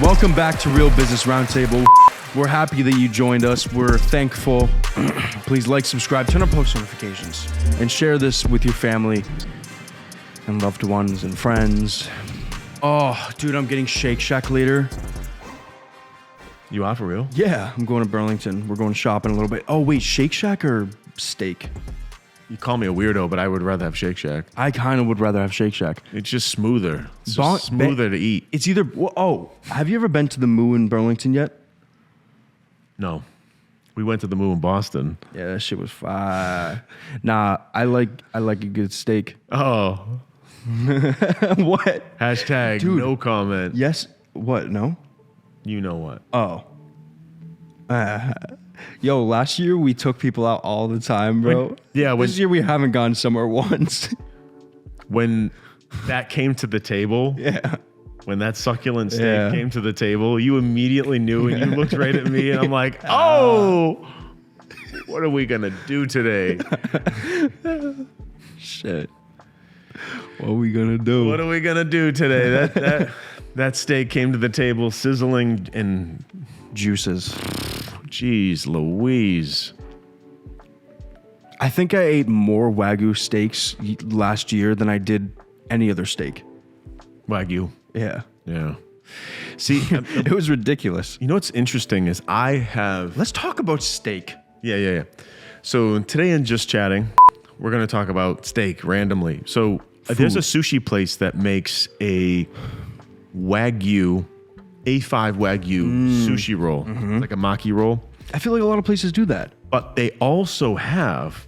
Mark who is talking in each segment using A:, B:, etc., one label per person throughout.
A: Welcome back to Real Business Roundtable. We're happy that you joined us. We're thankful. Please like, subscribe, turn on post notifications, and share this with your family and loved ones and friends. Oh, dude, I'm getting Shake Shack later.
B: You are for real?
A: Yeah, I'm going to Burlington. We're going shopping a little bit. Oh, wait, Shake Shack or steak?
B: You call me a weirdo, but I would rather have Shake Shack.
A: I kind of would rather have Shake Shack.
B: It's just smoother. It's just smoother to eat.
A: It's either... have you ever been to the Moo in Burlington yet?
B: No. We went to the Moo in Boston.
A: Yeah, that shit was fire. Nah, I like a good steak.
B: Oh.
A: What?
B: Hashtag
A: Dude,
B: no comment.
A: Yes. What? No?
B: You know what?
A: Oh. Yo, last year we took people out all the time, bro. This year we haven't gone somewhere once.
B: When that came to the table,
A: Yeah.
B: when that succulent steak came to the table, you immediately knew and you looked right at me and I'm like, oh, what are we going to do today?
A: Shit. What are we going to do?
B: What are we going to do today? That steak came to the table sizzling and
A: Juices.
B: Jeez Louise.
A: I think I ate more Wagyu steaks last year than I did any other steak.
B: Wagyu.
A: Yeah.
B: Yeah. See,
A: It was ridiculous.
B: you know what's interesting is I have...
A: Let's talk about steak.
B: Yeah. So today in Just Chatting, we're going to talk about steak randomly. So there's a sushi place that makes a Wagyu, A5 Wagyu sushi roll. It's like a maki roll.
A: I feel like a lot of places do that.
B: But they also have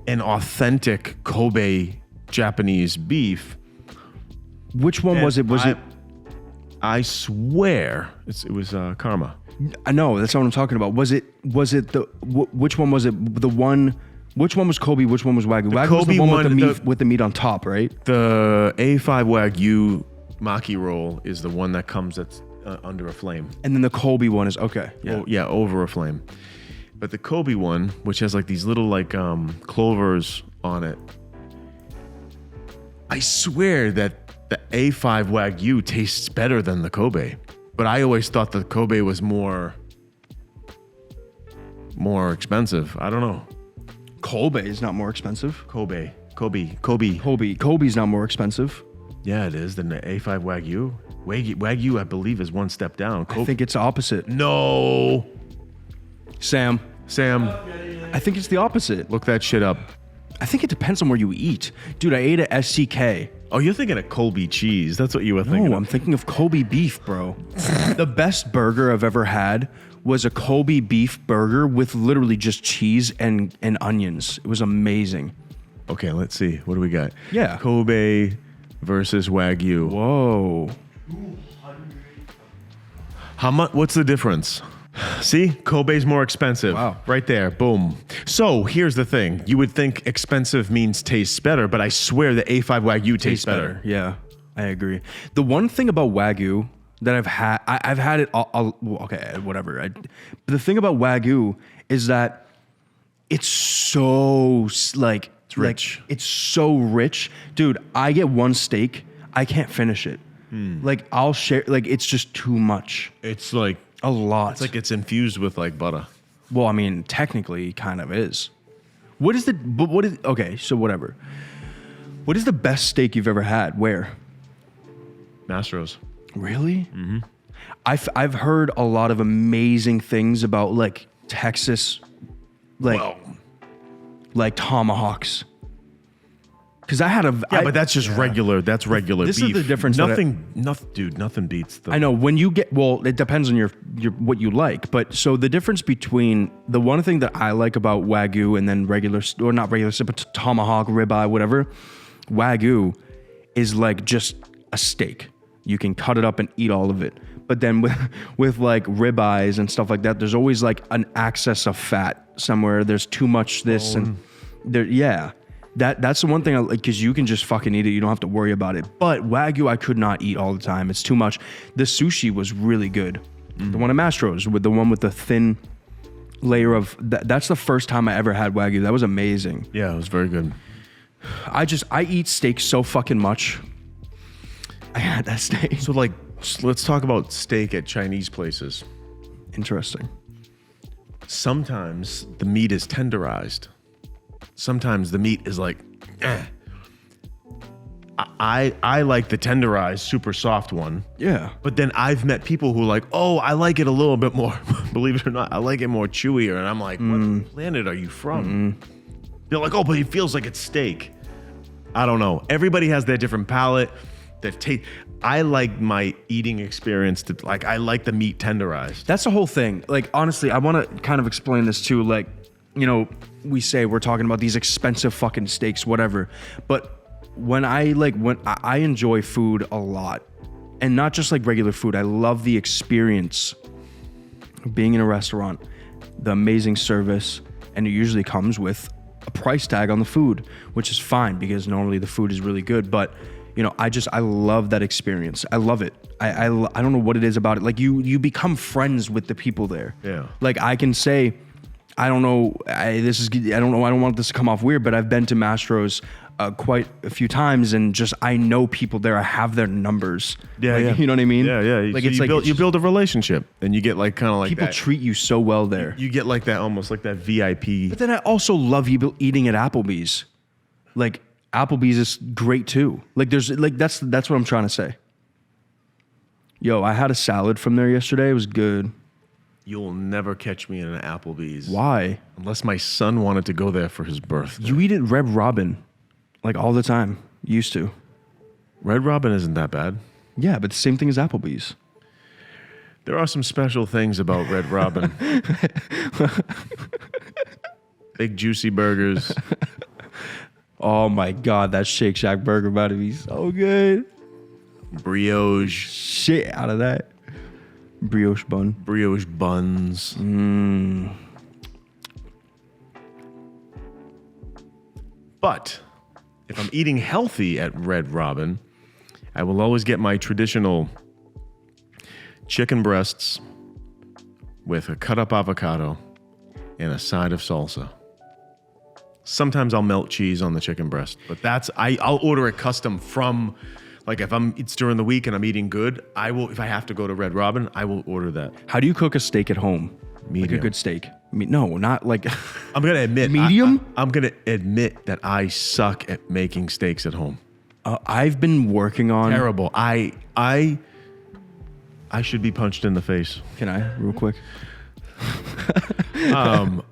B: an authentic Kobe Japanese beef.
A: Which one was it?
B: I swear it was Karma.
A: I know, that's what I'm talking about. Was it which one was it? Which one was Kobe? Which one was Wagyu? Wagyu was the one with the meat on top, right?
B: The A5 Wagyu maki roll is the one that comes that's under a flame.
A: And then the Kobe one is okay.
B: Yeah, over a flame. But the Kobe one, which has like these little like clovers on it, I swear that the A5 Wagyu tastes better than the Kobe. But I always thought the Kobe was more expensive. I don't know.
A: Kobe is not more expensive.
B: Kobe's
A: not more expensive.
B: Yeah, it is than the A5 Wagyu. Wagyu, I believe, is one step down.
A: I think it's opposite.
B: No.
A: Sam.
B: I
A: think it's the opposite.
B: Look that shit up.
A: I think it depends on where you eat. Dude, I ate at STK.
B: Oh, you're thinking of Colby cheese. That's what you were thinking.
A: No, I'm thinking of Kobe beef, bro. The best burger I've ever had was a Kobe beef burger with literally just cheese and onions. It was amazing.
B: Okay, let's see. What do we got?
A: Yeah.
B: Kobe versus Wagyu.
A: Whoa.
B: How much? What's the difference? See, Kobe's more expensive.
A: Wow.
B: Right there. Boom. So here's the thing. You would think expensive means tastes better, but I swear the A5 Wagyu tastes better.
A: Yeah, I agree. The one thing about Wagyu that I've had it all okay, whatever. But the thing about Wagyu is that it's so like
B: it's rich.
A: It's so rich. Dude, I get one steak, I can't finish it. Like I'll share, like it's just too much.
B: It's like
A: a lot.
B: It's like it's infused with like butter.
A: Well, I mean, technically it kind of is. Okay, so whatever. What is the best steak you've ever had? Where?
B: Mastro's.
A: Really? Mm-hmm. I've heard a lot of amazing things about like Texas, like tomahawks. Because I had
B: but that's just regular. That's regular
A: this
B: beef.
A: Is the difference.
B: Nothing beats the.
A: I know when you get. Well, it depends on your what you like. But so the difference between the one thing that I like about Wagyu and then regular or not regular, but tomahawk, ribeye, whatever. Wagyu is like just a steak. You can cut it up and eat all of it. But then with like ribeyes and stuff like that, there's always like an excess of fat somewhere. There's too much this and there. Yeah. That's the one thing I like because you can just fucking eat it. You don't have to worry about it. But Wagyu, I could not eat all the time. It's too much. The sushi was really good. The one at Mastro's with the one with the thin layer of that's the first time I ever had Wagyu. That was amazing.
B: Yeah, it was very good.
A: I eat steak so fucking much. I had that steak.
B: So like So let's talk about steak at Chinese places.
A: Interesting.
B: Sometimes the meat is tenderized. Sometimes the meat is like, eh. I like the tenderized, super soft one.
A: Yeah.
B: But then I've met people who like, oh, I like it a little bit more. Believe it or not, I like it more chewier. And I'm like, what planet are you from? They're like, oh, but it feels like it's steak. I don't know. Everybody has their different palate, their taste. I like my eating experience to like, I like the meat tenderized.
A: That's the whole thing. Like, honestly, I want to kind of explain this too. Like, you know, we say we're talking about these expensive fucking steaks, whatever. But when I enjoy food a lot, and not just like regular food, I love the experience of being in a restaurant, the amazing service, and it usually comes with a price tag on the food, which is fine because normally the food is really good. But you know, I love that experience. I love it. I don't know what it is about it. Like you become friends with the people there.
B: Yeah.
A: Like I can say, I don't know. I don't want this to come off weird, but I've been to Mastro's quite a few times, and just I know people there. I have their numbers.
B: Yeah,
A: like, you know what I mean.
B: Yeah.
A: Like
B: so
A: it's
B: you build a relationship, and you get like kind of like
A: people
B: that.
A: treat you so well there.
B: You get like that, almost like that VIP.
A: But then I also love eating at Applebee's. Like Applebee's is great too. Like there's like that's what I'm trying to say. Yo, I had a salad from there yesterday. It was good.
B: You'll never catch me in an Applebee's.
A: Why?
B: Unless my son wanted to go there for his birthday.
A: You eat at Red Robin, like all the time. Used to.
B: Red Robin isn't that bad.
A: Yeah, but the same thing as Applebee's.
B: There are some special things about Red Robin. Big juicy burgers.
A: Oh my God, that Shake Shack burger about to be so good.
B: Brioche.
A: Shit out of that. Brioche bun.
B: Brioche buns. But if I'm eating healthy at Red Robin, I will always get my traditional chicken breasts with a cut up avocado and a side of salsa. Sometimes I'll melt cheese on the chicken breast, but I'll order it custom from, like if it's during the week and I'm eating good, I will, if I have to go to Red Robin, I will order that.
A: How do you cook a steak at home?
B: Medium.
A: Like a good steak. No, not like.
B: I'm going to admit.
A: Medium?
B: I'm going to admit that I suck at making steaks at home.
A: I've been working on.
B: Terrible. I should be punched in the face.
A: Can I, real quick?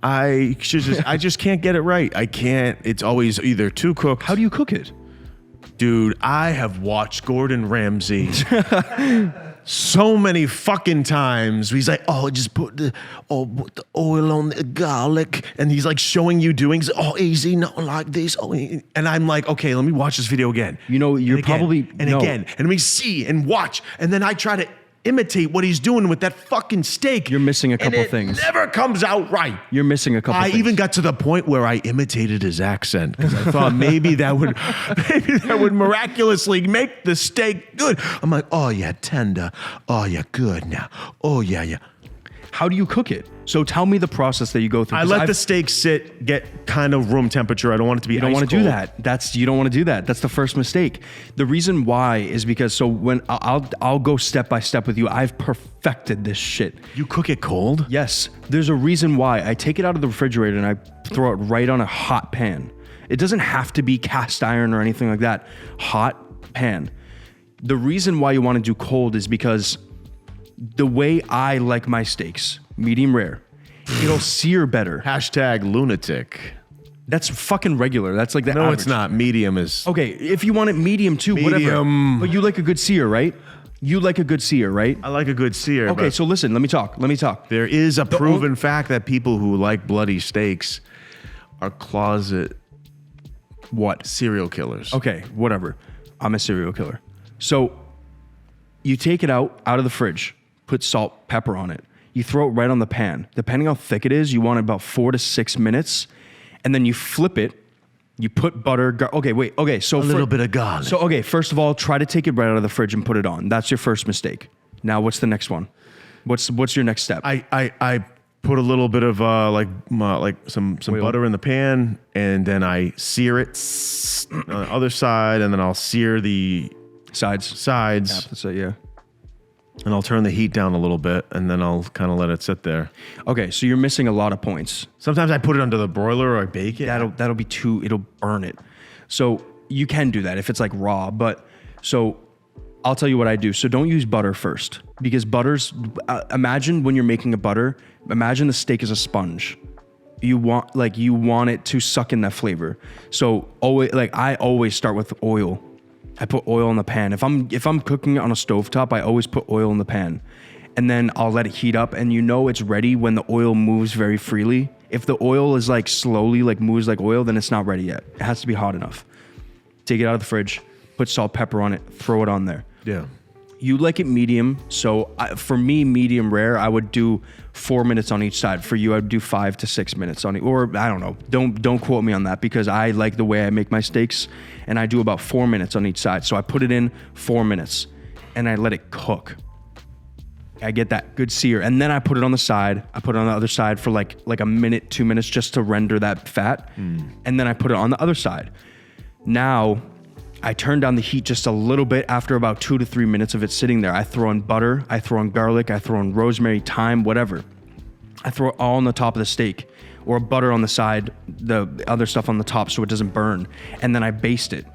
B: I just can't get it right. I can't. It's always either too cooked.
A: How do you cook it?
B: Dude, I have watched Gordon Ramsay so many fucking times. He's like, oh, just put the oil on the garlic. And he's like showing you doing, oh, easy, not like this. Oh, and I'm like, okay, let me watch this video again.
A: You know, you're
B: and again,
A: probably.
B: And
A: no.
B: again. And we see and watch. And then I try to imitate what he's doing with that fucking steak.
A: You're missing a couple
B: and it
A: things.
B: Never comes out right.
A: You're missing a couple things.
B: I even got to the point where I imitated his accent because I thought maybe that would miraculously make the steak good. I'm like, oh yeah, tender. Oh yeah, good now. Oh yeah.
A: How do you cook it? So tell me the process that you go through.
B: I let the steak get kind of room temperature. I don't want it to be.
A: You don't want to do that. You don't want to do that. That's the first mistake. The reason why is because when I'll go step by step with you. I've perfected this shit.
B: You cook it cold?
A: Yes. There's a reason why. I take it out of the refrigerator and I throw it right on a hot pan. It doesn't have to be cast iron or anything like that. Hot pan. The reason why you want to do cold is because the way I like my steaks, medium rare, it'll sear better.
B: Hashtag lunatic.
A: That's fucking regular. That's like the
B: No,
A: average.
B: it's not. Medium is.
A: Okay, if you want it medium too, whatever.
B: Medium.
A: But you like a good sear, right? You like a good sear, right?
B: I like a good sear.
A: Okay,
B: but
A: so listen, let me talk.
B: there is a proven fact that people who like bloody steaks are closet serial killers.
A: Okay, whatever. I'm a serial killer. So you take it out of the fridge, put salt, pepper on it. You throw it right on the pan. Depending how thick it is, you want it about 4 to 6 minutes. And then you flip it. You put butter. So
B: a little bit of garlic.
A: So, okay, first of all, try to take it right out of the fridge and put it on. That's your first mistake. Now, what's the next one? What's your next step?
B: I put a little bit of some butter in the pan, and then I sear it on the other side, and then I'll sear the
A: Sides.
B: sides.
A: Yeah, that's it, yeah.
B: And I'll turn the heat down a little bit, and then I'll kind of let it sit there.
A: Okay, so you're missing a lot of points.
B: Sometimes I put it under the broiler or I bake it.
A: That'll be it'll burn it. So you can do that if it's like raw, but so I'll tell you what I do. So don't use butter first, because butters, imagine when you're making a butter, imagine the steak is a sponge. You want it to suck in that flavor. So I always start with oil. I put oil in the pan. If I'm cooking on a stovetop, I always put oil in the pan. And then I'll let it heat up, and it's ready when the oil moves very freely. If the oil is like slowly moves like oil, then it's not ready yet. It has to be hot enough. Take it out of the fridge, put salt, pepper on it, throw it on there.
B: Yeah.
A: You like it medium. So for me, medium rare, I would do 4 minutes on each side. For you, I'd do 5 to 6 minutes on it. Or I don't know. Don't quote me on that, because I like the way I make my steaks, and I do about 4 minutes on each side. So I put it in 4 minutes and I let it cook. I get that good sear, and then I put it on the side. I put it on the other side for like a minute, 2 minutes, just to render that fat. And then I put it on the other side. Now I turn down the heat just a little bit after about 2 to 3 minutes of it sitting there. I throw in butter, I throw in garlic, I throw in rosemary, thyme, whatever. I throw it all on the top of the steak, or butter on the side, the other stuff on the top so it doesn't burn. And then I baste it.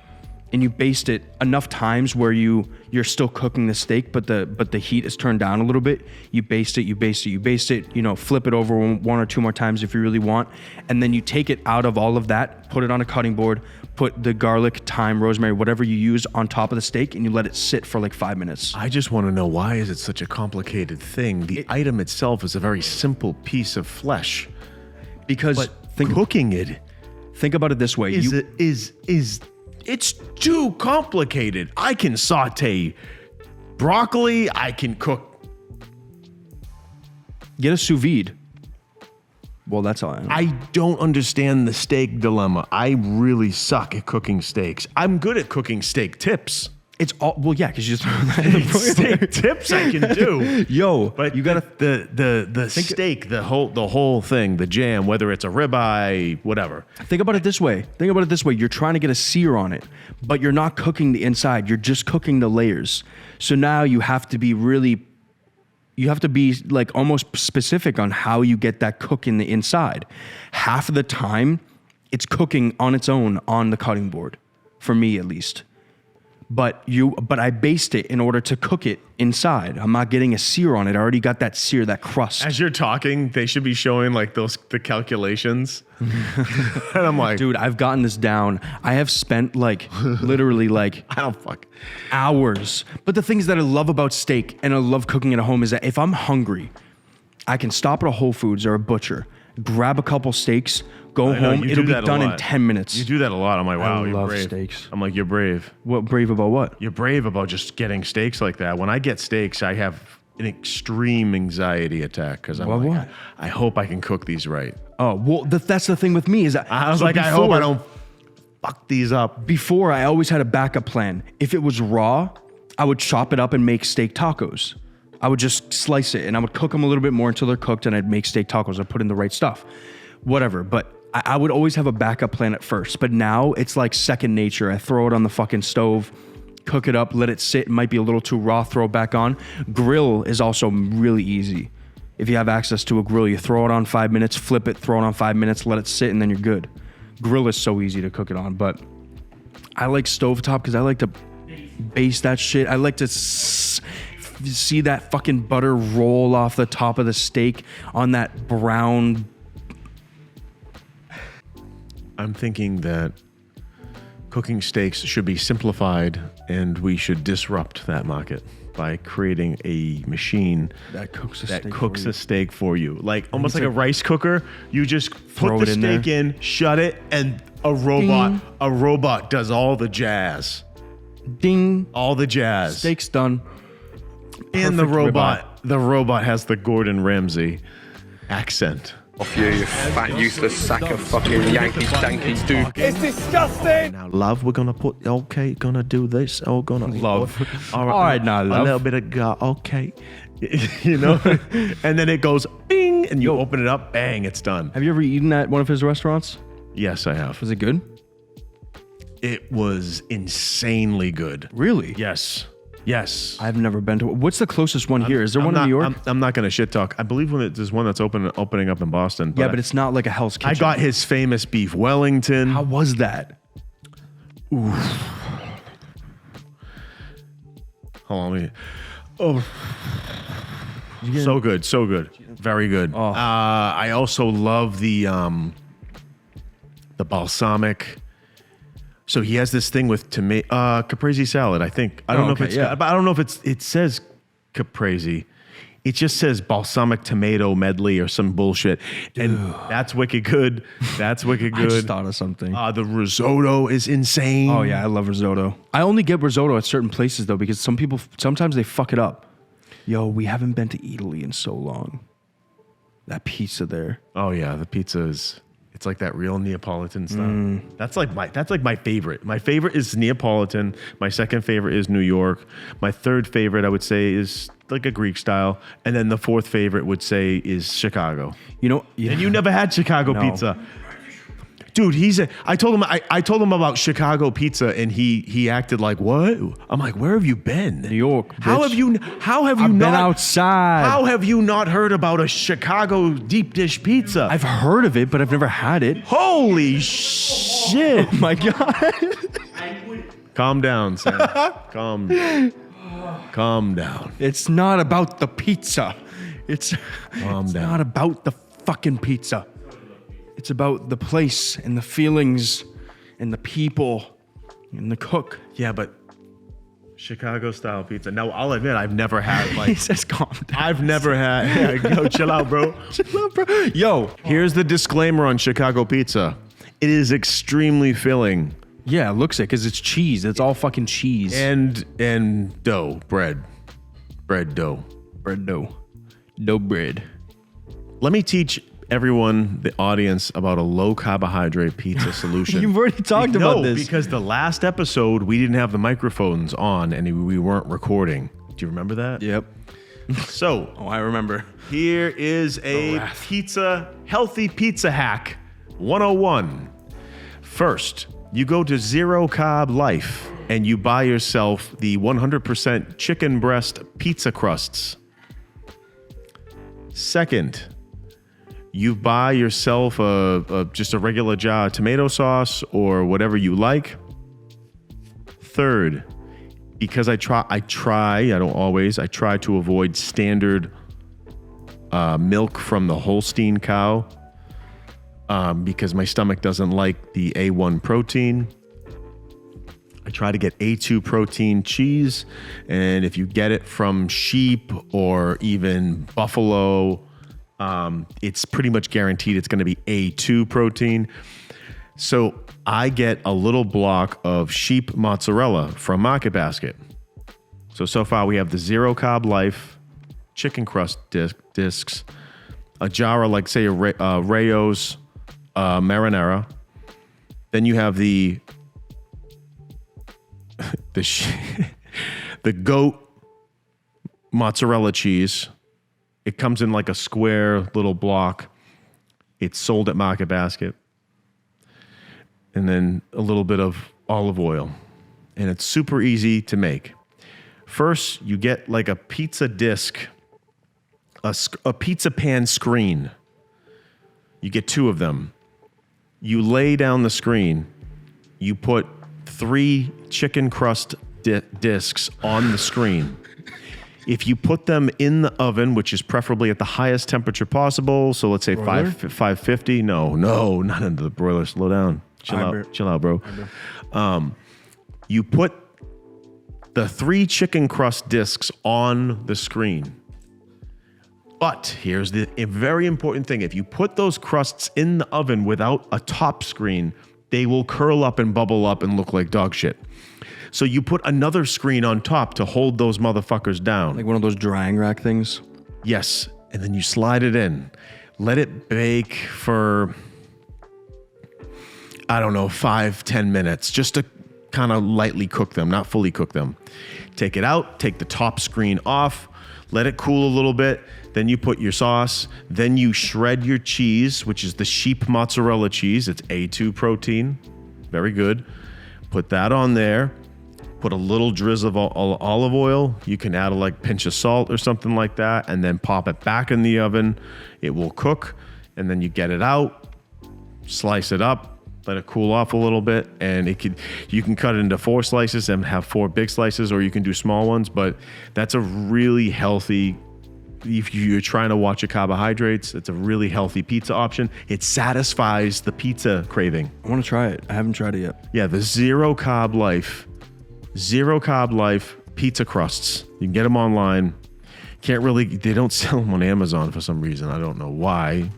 A: And you baste it enough times where you're still cooking the steak, but the heat is turned down a little bit. You baste it, flip it over one or two more times if you really want. And then you take it out of all of that, put it on a cutting board, put the garlic, thyme, rosemary, whatever you use on top of the steak, and you let it sit for like 5 minutes.
B: I just want to know, why is it such a complicated thing? The item itself is a very simple piece of flesh.
A: Because
B: cooking it,
A: think about it this way.
B: It's too complicated. I can saute broccoli. I can cook.
A: Get a sous vide. Well, that's all I know.
B: I don't understand the steak dilemma. I really suck at cooking steaks. I'm good at cooking steak tips.
A: It's all, well, yeah, because you just throw that in the broiler.
B: Steak tips I can do.
A: Yo,
B: but you gotta the steak, the whole thing, the jam, whether it's a ribeye, whatever.
A: Think about it this way. You're trying to get a sear on it, but you're not cooking the inside. You're just cooking the layers. So now you have to be like almost specific on how you get that cook in the inside. Half of the time, it's cooking on its own on the cutting board, for me at least. But I baste it in order to cook it inside. I'm not getting a sear on it. I already got that sear, that crust.
B: As you're talking, they should be showing like the calculations. And I'm like,
A: dude, I've gotten this down. I have spent literally hours. But the things that I love about steak and I love cooking at home is that if I'm hungry, I can stop at a Whole Foods or a butcher, grab a couple steaks, go home. It'll be done in 10 minutes.
B: You do that a lot. I'm like, wow,
A: I
B: you're
A: love
B: brave.
A: Steaks.
B: I'm like, you're brave.
A: What, brave about what?
B: You're brave about just getting steaks like that. When I get steaks, I have an extreme anxiety attack because I'm like, I hope I can cook these right.
A: Oh, well, that's the thing with me is that
B: I was I hope I don't fuck these up.
A: Before, I always had a backup plan. If it was raw, I would chop it up and make steak tacos. I would just slice it and I would cook them a little bit more until they're cooked, and I'd make steak tacos. I'd put in the right stuff, whatever. But I would always have a backup plan at first. But now it's like second nature. I throw it on the fucking stove, cook it up, let it sit. It might be a little too raw, throw it back on. Grill is also really easy. If you have access to a grill, you throw it on 5 minutes, flip it, throw it on 5 minutes, let it sit, and then you're good. Grill is so easy to cook it on. But I like stovetop because I like to baste that shit. I like to see that fucking butter roll off the top of the steak on that brown.
B: I'm thinking that cooking steaks should be simplified, and we should disrupt that market by creating a machine
A: that cooks
B: a steak for you. Like almost like a rice cooker. You just put the steak in, shut it, and a robot does all the jazz.
A: Ding.
B: All the jazz.
A: Steak's done.
B: And the robot has the Gordon Ramsay accent.
C: Off you fat, useless sack of fucking Yankee stanky dude.
D: It's disgusting!
B: Now, love, we're gonna gonna do this. Oh, gonna
A: love. All right, now, love.
B: A little bit of okay. You know? And then it goes bing, and you open it up, bang, it's done.
A: Have you ever eaten at one of his restaurants?
B: Yes, I have.
A: Was it good?
B: It was insanely good.
A: Really?
B: Yes. Yes.
A: I've never been to. What's the closest one here? Is there one in New York?
B: I'm not going to shit talk. I believe there's one that's opening up in Boston.
A: Yeah, but it's not like a Hell's Kitchen.
B: I got his famous beef Wellington.
A: How was that?
B: Hold on. So good. Very good.
A: Oh.
B: I also love the balsamic. So he has this thing with tomato caprese salad. I think I don't know if it's.
A: yeah.
B: But I don't know if it says caprese. It just says balsamic tomato medley or some bullshit, and that's wicked good. That's wicked good.
A: I just thought of something.
B: The risotto is insane.
A: Oh yeah, I love risotto. I only get risotto at certain places though, because sometimes they fuck it up. Yo, we haven't been to Italy in so long. That pizza there.
B: Oh yeah, the pizza is. It's like that real Neapolitan style. That's like my favorite. My favorite is Neapolitan. My second favorite is New York. My third favorite, I would say, is like a Greek style. And then the fourth favorite would say is Chicago.
A: You know,
B: And you never had Chicago pizza. Dude, I told him about Chicago pizza, and he acted like, what? I'm like, where have you been?
A: New York.
B: How have you
A: I've been outside.
B: How have you not heard about a Chicago deep dish pizza?
A: I've heard of it, but I've never had it.
B: Holy shit.
A: Oh my God.
B: Calm down, Sam. Calm down.
A: It's not about the pizza. It's
B: down.
A: not about the fucking pizza. It's about the place and the feelings and the people and the cook.
B: Yeah, but Chicago style pizza. Now, I'll admit, I've never had
A: He
B: like.
A: says, calm down.
B: I've never had. Yo, chill out, bro.
A: Chill out, bro. Yo.
B: Here's the disclaimer on Chicago pizza. It is extremely filling.
A: Yeah, it looks it because it's cheese. It's all fucking cheese.
B: And dough, bread dough.
A: bread dough. Dough bread.
B: Let me teach everyone, the audience, about a low carbohydrate pizza solution.
A: You've already talked about this.
B: Because the last episode we didn't have the microphones on and we weren't recording. Do you remember that?
A: Yep.
B: So,
A: Oh, I remember.
B: here is a healthy pizza hack 101. First, you go to Zero Carb Life and you buy yourself the 100% chicken breast pizza crusts. Second, you buy yourself just a regular jar of tomato sauce or whatever you like. Third, because I try to avoid standard milk from the Holstein cow because my stomach doesn't like the A1 protein. I try to get A2 protein cheese, and if you get it from sheep or even buffalo, it's pretty much guaranteed it's going to be A2 protein. So I get a little block of sheep mozzarella from Market Basket. So far we have the Zero Carb Life chicken crust discs, a jar of like say a Rayo's marinara. Then you have the goat mozzarella cheese. It comes in like a square little block. It's sold at Market Basket. And then a little bit of olive oil. And it's super easy to make. First, you get like a pizza disc, a pizza pan screen. You get 2 of them. You lay down the screen. You put 3 chicken crust discs on the screen. If you put them in the oven, which is preferably at the highest temperature possible, so let's say 550. No, not into the broiler. Slow down. Chill out, bro. You put the 3 chicken crust discs on the screen. But here's a very important thing. If you put those crusts in the oven without a top screen, they will curl up and bubble up and look like dog shit. So you put another screen on top to hold those motherfuckers down.
A: Like one of those drying rack things?
B: Yes. And then you slide it in. Let it bake for, 5-10 minutes, just to kind of lightly cook them, not fully cook them. Take it out, take the top screen off, let it cool a little bit. Then you put your sauce. Then you shred your cheese, which is the sheep mozzarella cheese. It's A2 protein. Very good. Put that on there. put a little drizzle of olive oil. You can add a like pinch of salt or something like that, and then pop it back in the oven. It will cook, and then you get it out, slice it up, let it cool off a little bit, and you can cut it into 4 slices and have 4 big slices, or you can do small ones. But that's a really healthy, if you're trying to watch your carbohydrates, it's a really healthy pizza option. It satisfies the pizza craving.
A: I want to try it. I haven't tried it yet.
B: Yeah, the zero carb life pizza crusts. You can get them online. They don't sell them on Amazon for some reason. I don't know why.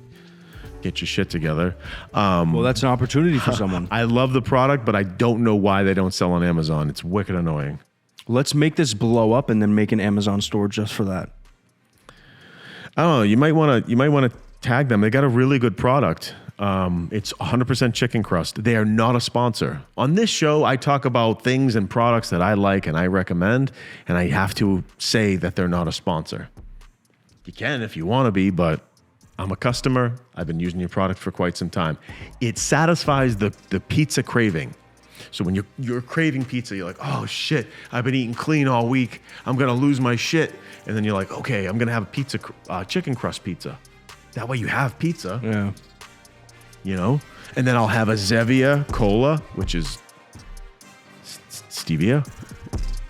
B: Get your shit together.
A: Well, that's an opportunity for someone.
B: I love the product, but I don't know why they don't sell on Amazon. It's wicked annoying.
A: Let's make this blow up and then make an Amazon store just for that.
B: I don't know. You might want to tag them. They got a really good product. It's 100% chicken crust. They are not a sponsor. On this show, I talk about things and products that I like and I recommend, and I have to say that they're not a sponsor. You can if you want to be, but I'm a customer. I've been using your product for quite some time. It satisfies the pizza craving. So when you're craving pizza, you're like, oh shit, I've been eating clean all week. I'm going to lose my shit. And then you're like, okay, I'm going to have a pizza, chicken crust pizza. That way you have pizza.
A: Yeah.
B: You know? And then I'll have a Zevia Cola, which is stevia.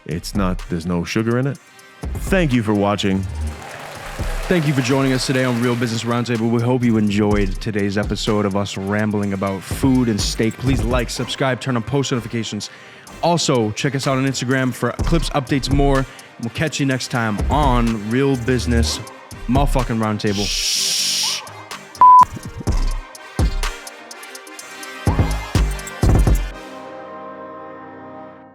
B: There's no sugar in it. Thank you for watching.
A: Thank you for joining us today on Real Business Roundtable. We hope you enjoyed today's episode of us rambling about food and steak. Please like, subscribe, turn on post notifications. Also, check us out on Instagram for clips, updates, more. We'll catch you next time on Real Business Motherfucking Roundtable.